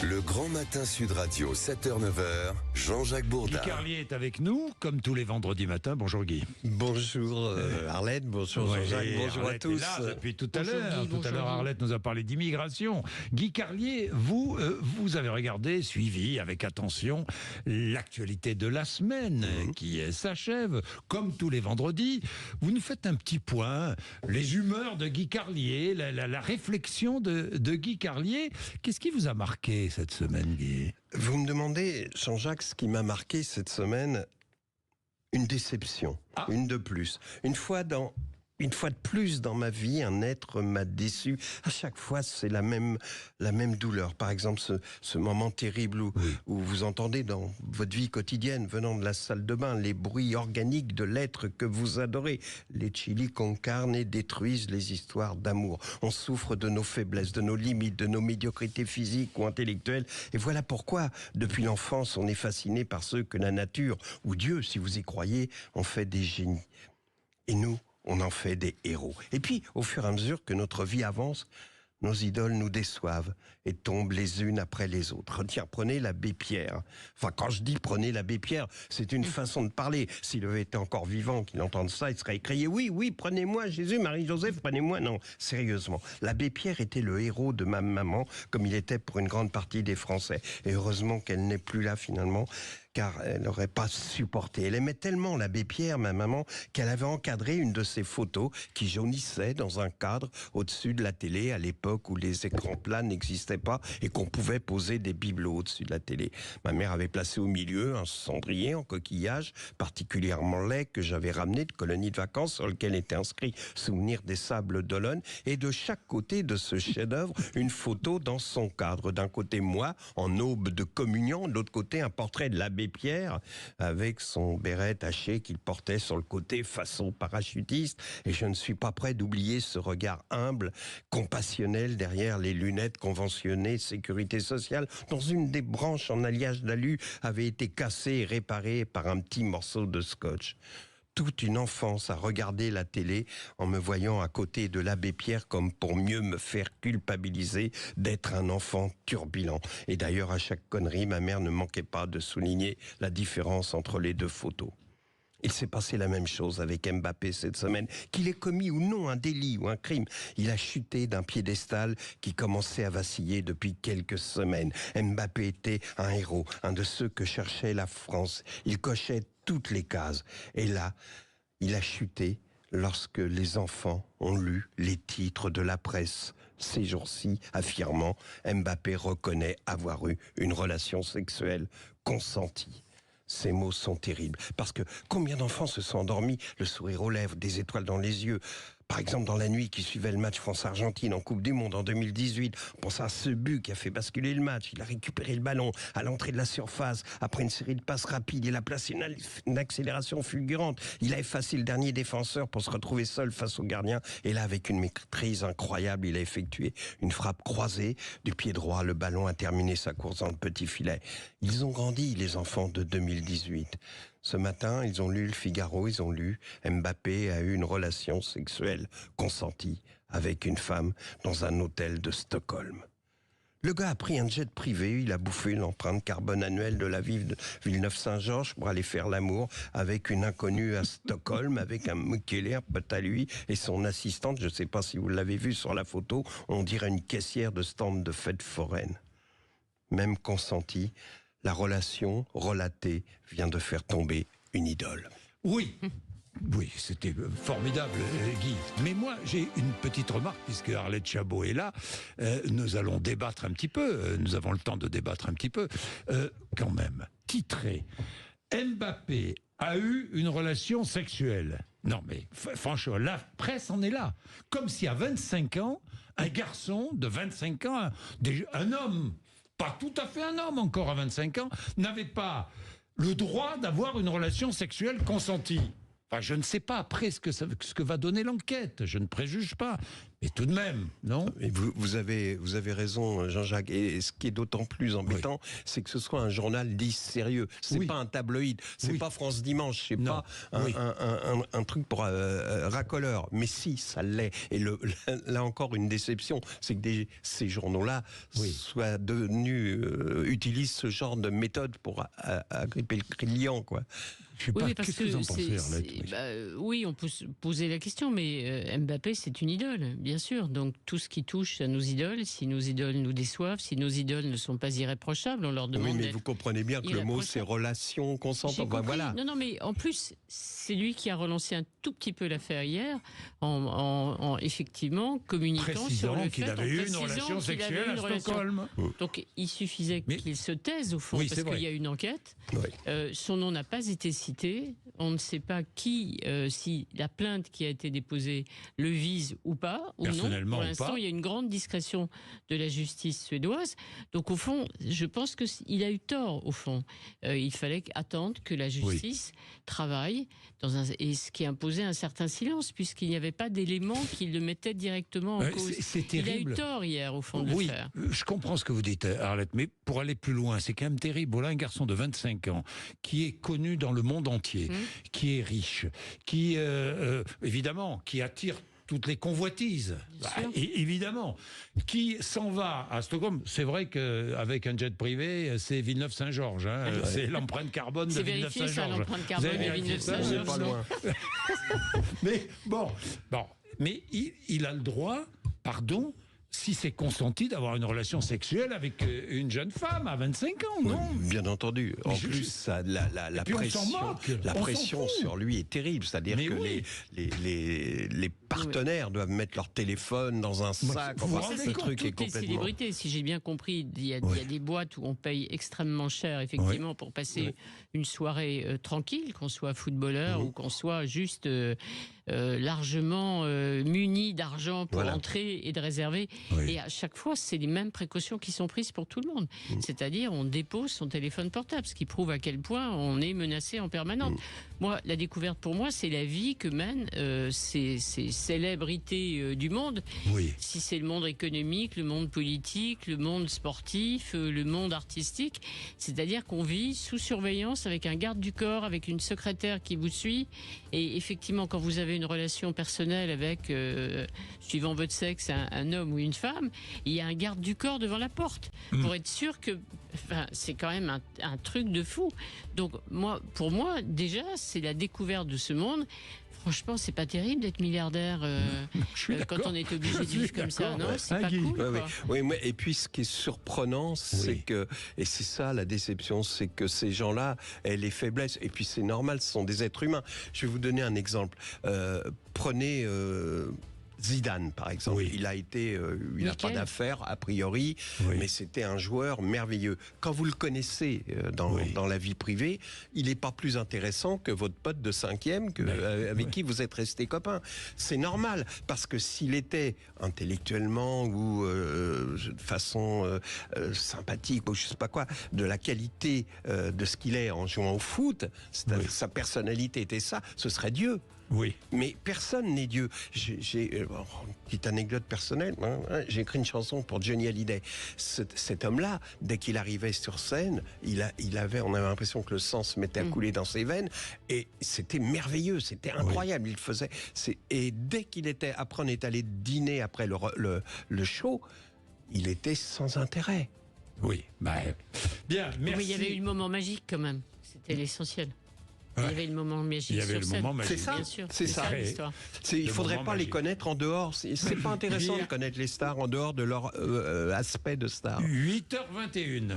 Le Grand Matin Sud Radio, 7h-9h, Jean-Jacques Bourdin. Guy Carlier est avec nous, comme tous les vendredis matins. Bonjour Guy. Bonjour Arlette, bonjour Jean-Jacques, bonjour à tous. Est là depuis tout à l'heure. Guy, Tout à l'heure, Arlette nous a parlé d'immigration. Guy Carlier, vous avez regardé, suivi avec attention l'actualité de la semaine qui s'achève, comme tous les vendredis. Vous nous faites un petit point, les humeurs de Guy Carlier, la réflexion de Guy Carlier. Qu'est-ce qui vous a marqué cette semaine, Guy? Vous me demandez, Jean-Jacques, ce qui m'a marqué cette semaine, une déception, une de plus. Une fois de plus dans ma vie, un être m'a déçu. À chaque fois, c'est la même douleur. Par exemple, ce moment terrible où vous entendez dans votre vie quotidienne, venant de la salle de bain, les bruits organiques de l'être que vous adorez. Les chili con carne détruisent les histoires d'amour. On souffre de nos faiblesses, de nos limites, de nos médiocrités physiques ou intellectuelles. Et voilà pourquoi, depuis l'enfance, on est fasciné par ceux que la nature, ou Dieu, si vous y croyez, ont fait des génies. Et nous, on en fait des héros. Et puis, au fur et à mesure que notre vie avance, nos idoles nous déçoivent et tombent les unes après les autres. Tiens, prenez l'abbé Pierre. Enfin, quand je dis prenez l'abbé Pierre, c'est une façon de parler. S'il avait été encore vivant, qu'il entende ça, il serait écrié « Oui, prenez-moi Jésus, Marie-Joseph, prenez-moi ». Non, sérieusement. L'abbé Pierre était le héros de ma maman, comme il était pour une grande partie des Français. Et heureusement qu'elle n'est plus là finalement, car elle n'aurait pas supporté. Elle aimait tellement l'abbé Pierre, ma maman, qu'elle avait encadré une de ses photos qui jaunissait dans un cadre au-dessus de la télé à l'époque où les écrans plats n'existaient pas et qu'on pouvait poser des bibelots au-dessus de la télé. Ma mère avait placé au milieu un cendrier en coquillage particulièrement laid que j'avais ramené de colonie de vacances sur lequel était inscrit « Souvenir des Sables d'Olonne » et de chaque côté de ce chef-d'œuvre, une photo dans son cadre. D'un côté, moi, en aube de communion, de l'autre côté, un portrait de l'abbé Pierre avec son béret taché qu'il portait sur le côté façon parachutiste. Et je ne suis pas prêt d'oublier ce regard humble, compassionnel derrière les lunettes conventionnées sécurité sociale, dont une des branches en alliage d'alu avait été cassée et réparée par un petit morceau de scotch. Toute une enfance à regarder la télé en me voyant à côté de l'abbé Pierre comme pour mieux me faire culpabiliser d'être un enfant turbulent. Et d'ailleurs, à chaque connerie, ma mère ne manquait pas de souligner la différence entre les deux photos. Il s'est passé la même chose avec Mbappé cette semaine. Qu'il ait commis ou non un délit ou un crime, il a chuté d'un piédestal qui commençait à vaciller depuis quelques semaines. Mbappé était un héros, un de ceux que cherchait la France. Il cochait toutes les cases. Et là, il a chuté lorsque les enfants ont lu les titres de la presse ces jours-ci affirmant Mbappé reconnaît avoir eu une relation sexuelle consentie. Ces mots sont terribles, parce que combien d'enfants se sont endormis, le sourire aux lèvres, des étoiles dans les yeux. Par exemple, dans la nuit qui suivait le match France-Argentine en Coupe du Monde en 2018, on pense à ce but qui a fait basculer le match. Il a récupéré le ballon à l'entrée de la surface. Après une série de passes rapides, il a placé une accélération fulgurante. Il a effacé le dernier défenseur pour se retrouver seul face au gardien. Et là, avec une maîtrise incroyable, il a effectué une frappe croisée du pied droit. Le ballon a terminé sa course dans le petit filet. Ils ont grandi, les enfants de 2018. Ce matin, ils ont lu le Figaro, ils ont lu Mbappé a eu une relation sexuelle consentie avec une femme dans un hôtel de Stockholm. Le gars a pris un jet privé, il a bouffé l'empreinte carbone annuelle de la ville de Villeneuve-Saint-Georges pour aller faire l'amour avec une inconnue à Stockholm, avec un Mukele, pote à lui, et son assistante, je ne sais pas si vous l'avez vu sur la photo, on dirait une caissière de stand de fête foraine. Même consentie, la relation relatée vient de faire tomber une idole. Oui, c'était formidable, Guy. Mais moi, j'ai une petite remarque, puisque Arlette Chabot est là. Nous allons débattre un petit peu. Nous avons le temps de débattre un petit peu. Quand même, titré « Mbappé a eu une relation sexuelle ». Non mais, franchement, la presse en est là. Comme si à 25 ans, un garçon de 25 ans, un homme, pas tout à fait un homme encore à 25 ans, n'avait pas le droit d'avoir une relation sexuelle consentie. Enfin, je ne sais pas après ce que va donner l'enquête, je ne préjuge pas. Et tout de même, non? Et vous avez raison, Jean-Jacques. Et ce qui est d'autant plus embêtant, c'est que ce soit un journal dit sérieux. C'est pas un tabloïd, c'est pas France Dimanche, c'est pas un truc pour racoleur. Mais si, ça l'est. Et là encore, une déception, c'est que ces journaux-là soient devenus, utilisent ce genre de méthode pour agripper le client, quoi. Je sais pas, qu'est-ce que vous en pensez, Arlette? Oui, on peut se poser la question, mais Mbappé, c'est une idole, bien sûr. Donc tout ce qui touche à nos idoles, si nos idoles nous déçoivent, si nos idoles ne sont pas irréprochables, on leur demande. Oui, mais vous comprenez bien que le mot, c'est relation consentant. Voilà. Non, mais en plus, c'est lui qui a relancé un tout petit peu l'affaire hier, en effectivement communiquant sur le fait qu'il avait eu une relation sexuelle à Stockholm. Donc il suffisait qu'il se taise au fond, parce qu'il y a une enquête. Son nom n'a pas été cité. On ne sait pas qui, si la plainte qui a été déposée le vise ou pas, ou non. Pour l'instant, il y a une grande discrétion de la justice suédoise. Donc au fond, je pense qu'il a eu tort, au fond. Il fallait attendre que la justice travaille, et ce qui imposait un certain silence, puisqu'il n'y avait pas d'éléments qui le mettaient directement en cause. C'est terrible. Il a eu tort hier, au fond, de le faire. Je comprends ce que vous dites, Arlette, mais pour aller plus loin, c'est quand même terrible. Voilà un garçon de 25 ans qui est connu dans le monde entier, qui est riche, qui, évidemment, qui attire toutes les convoitises, évidemment, qui s'en va à Stockholm. C'est vrai qu'avec un jet privé, c'est Villeneuve-Saint-Georges, c'est l'empreinte carbone de Villeneuve-Saint-Georges. C'est vérifié, ça, l'empreinte carbone de Villeneuve-Saint-Georges. Pas loin. Mais bon, mais il a le droit, si c'est consenti, d'avoir une relation sexuelle avec une jeune femme à 25 ans, non? Bien entendu. En plus, la pression sur lui est terrible. C'est-à-dire que les partenaires doivent mettre leur téléphone dans un sac. Ce truc est complètement... célébrités, si j'ai bien compris, il y a des boîtes où on paye extrêmement cher, effectivement, pour passer une soirée tranquille, qu'on soit footballeur ou qu'on soit juste... largement muni d'argent pour entrer et de réserver. Et à chaque fois, c'est les mêmes précautions qui sont prises pour tout le monde. C'est-à-dire, on dépose son téléphone portable, ce qui prouve à quel point on est menacé en permanence. Moi, la découverte pour moi, c'est la vie que mènent ces célébrités du monde. Si c'est le monde économique, le monde politique, le monde sportif, le monde artistique. C'est-à-dire qu'on vit sous surveillance avec un garde du corps, avec une secrétaire qui vous suit. Et effectivement, quand vous avez une relation personnelle avec, suivant votre sexe, un homme ou une femme, il y a un garde du corps devant la porte pour être sûr que... c'est quand même un truc de fou. Donc pour moi, déjà, c'est la découverte de ce monde. Franchement, c'est pas terrible d'être milliardaire quand on est obligé de vivre comme ça, non? C'est pas cool. Oui, et puis ce qui est surprenant, c'est que, et c'est ça la déception, c'est que ces gens-là, les faiblesses, et puis c'est normal, ce sont des êtres humains. Je vais vous donner un exemple. Prenez... Zidane, par exemple, il a été, il n'a pas d'affaires a priori, mais c'était un joueur merveilleux. Quand vous le connaissez dans la vie privée, il n'est pas plus intéressant que votre pote de 5e avec qui vous êtes resté copain. C'est normal, parce que s'il était intellectuellement ou de façon sympathique ou je sais pas quoi, de la qualité de ce qu'il est en jouant au foot, sa personnalité était ça, ce serait Dieu. Mais personne n'est Dieu. J'ai une petite anecdote personnelle. J'ai écrit une chanson pour Johnny Hallyday. Cet homme-là, dès qu'il arrivait sur scène, on avait l'impression que le sang se mettait à couler dans ses veines. Et c'était merveilleux, c'était incroyable. Il faisait. Et dès qu'il était, après on est allé dîner après le show, il était sans intérêt. Bien, merci. Il y avait eu le moment magique quand même. C'était l'essentiel. Il y avait le moment magique sur scène. C'est ça, bien sûr. C'est ça l'histoire. Il ne faudrait pas les connaître en dehors. C'est pas intéressant de connaître les stars en dehors de leur aspect de star. 8h21.